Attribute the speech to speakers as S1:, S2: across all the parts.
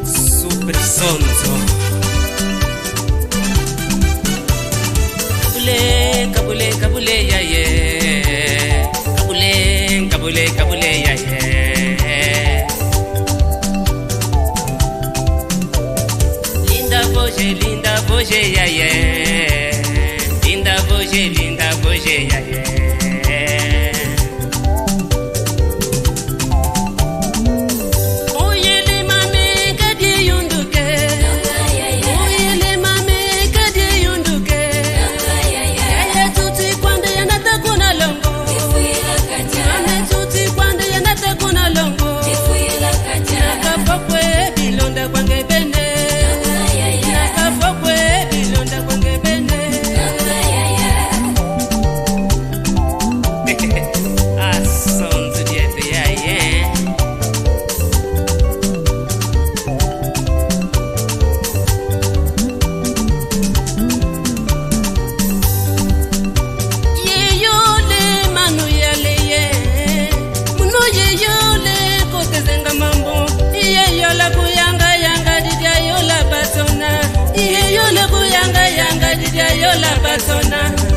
S1: Super Sonzo. Kabule, kabule, ya ye. Kabule, ya ye. Linda Boje, ya ye. Linda Boje, ya ye.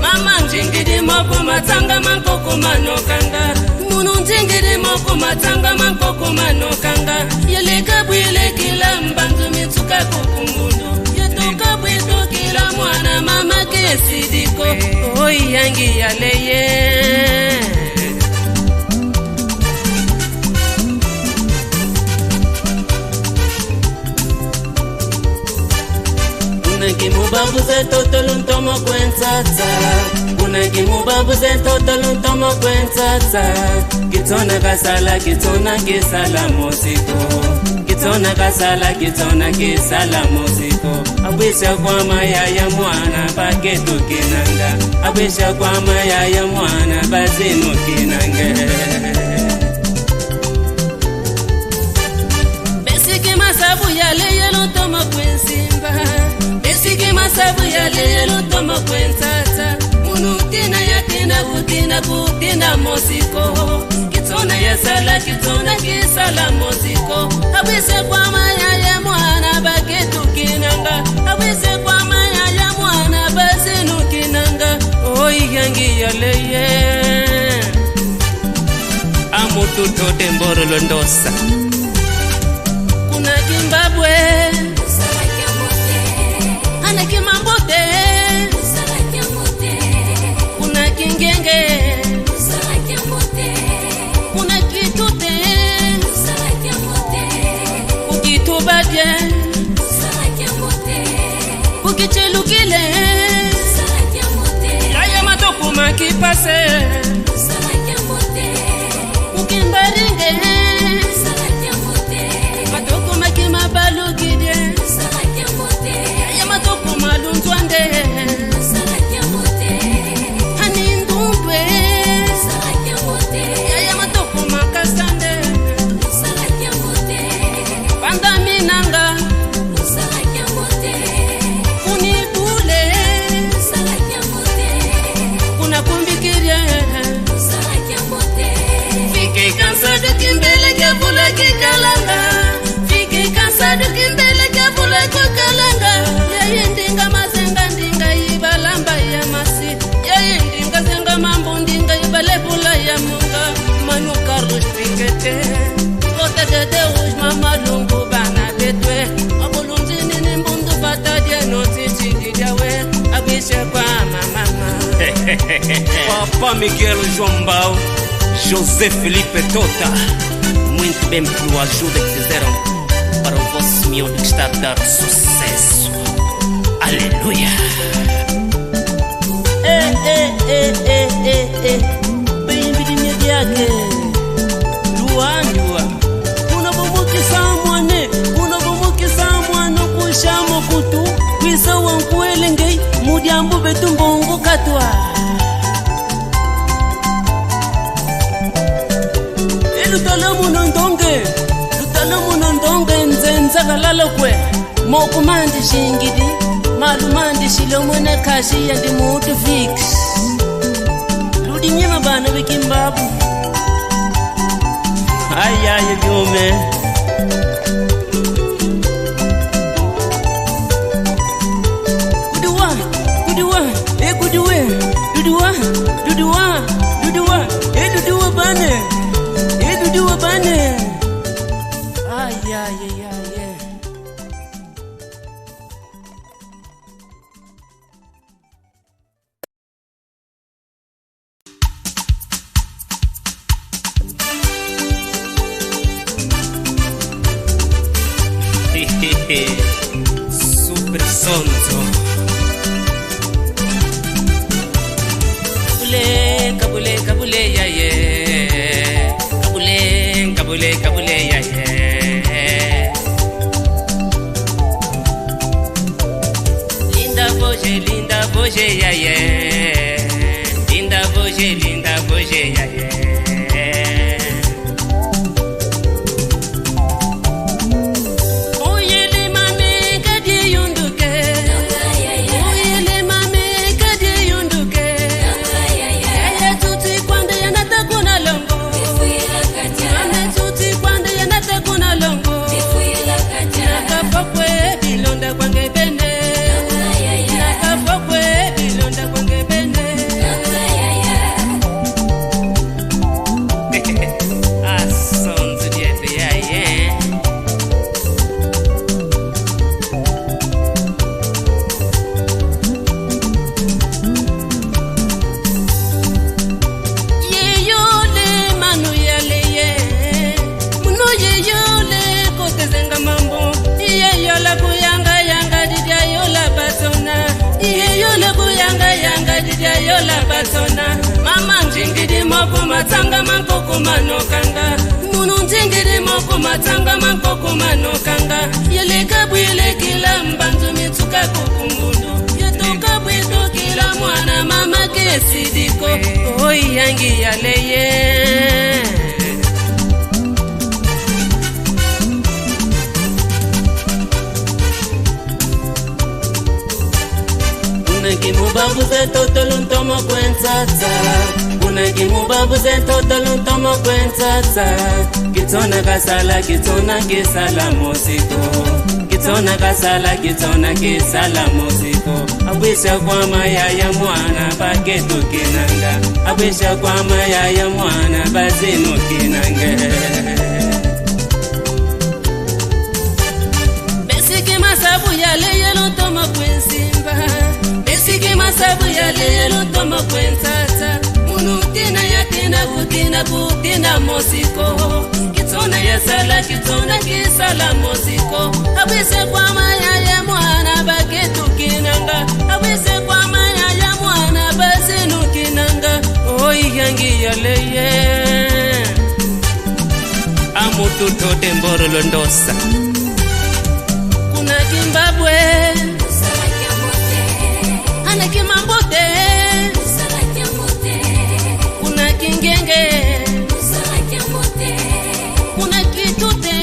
S1: Mama njingiri moko matanga mankoko manokanga. Munu njingiri moko matanga mankoko manokanga. Yele kabwile kila mbantu mitsuka kukungundu. Yetuka bwito kila mwana mama kesidiko. Oi yangi yaleye. Kimubabu ze totolun tomo kwensatsa. Kuna kimubabu ze totolun tomo kwensatsa. Kitona kasala musiko. Kitona kisala musiko. Abwisha kwa maya ya mwana paketu kinanga. Abwisha kwa maya ya mwana bazinu kinanga. Besiki masabu yale yelo tomo kwensimba. Besiki masabu yale yelo tomo kwensata. Munutina yatina kutina musiko. Kitona ya sala kisala musiko. Abwise kwa maya ya mwana baketu kinanga. Abwise kwa maya ya mwana bazinu kinanga. Oi yangi yaleye. Amututo temboro londosa. Kuna Kimbabwe ana Kimambote, kuna Kingenge, kuna Kitute, Ukitubadye, Ukichelukile, Yaya Matoko makipase, Ukimbaringe, Matoko makimabalugide, Yaya Matoko malunzwande, Hanindumpe, Yaya Matoko makasande, Pandaminanga, Kunikule, kuna kumbikirie, Fike kansado kimbele kebula kikalanga, Fike kansado kimbele kebula kikalanga. Yeye ndinga mazenga ndinga ibalamba ya masi. Yeye ndinga zenga mambo ndinga ibalebula ya munga. Manu Carlos Pikete, Kota dede uj mama lungu bana betwe. Abulunzini ni mbundu batadye noti chigijawe. Abishe kwa mama.
S2: Papa Miguel João, José Felipe Tota, muito bem pela ajuda que fizeram para o vosso miúdo que está a dar sucesso. Aleluia!
S1: Bem vidinha yake. Luandua. Kuna bumuki samwane kushamo kutu. Kwisa wankuelenge mudiambu betumbongo katwa. Lutalamu nondonge nzenza kalalokwe. Mokumandi shingidi. Malumandi shilomwene kashi ya di mutu fix. Ludi nyema bana Kimbabu.
S2: Ai, ai, yume. kabule kabule ya ye, kabule kabule kabule ya ye. Linda boje ya ye, linda boje ya ye. Mama njingiri moko matanga mankoko manokanga, munu njingiri moko matanga mankoko manokanga. Yele kabwile kila mbantu mituka kukumbundu, yetoka bweto kila mwana mama kesidiko. Oi yangi yaleye Kimubabu ze totolun tomo kwensatsa, una kimubabu ze totolun tomo kwensatsa. Kitona kasala kisala mosiko, kitona kasala kisala mosiko. Abwisha kwa maya ya mwana baketo kinanga, abwisha kwa maya ya mwana bazino kinanga. Besiki masabu ya leyelo tomo kwensimba, besiki masabu ya leyelo tomo kwensata. Munu tina ya kutina mosiko, kitona ya sala kitona kisala mosiko. Abwise kwa maya ya mwana baketu kinanga, abwise kwa maya ya mwana bazinu kinanga. Oi yangi ya leye amutu tote mboro londosa. Kuna Kimbabwe ana Kimambote, kuna Kingenge, kuna Kitute,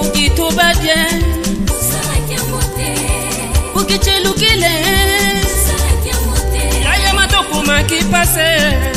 S2: Ukitubadye, Ukichelukile, yaya matoku makipase.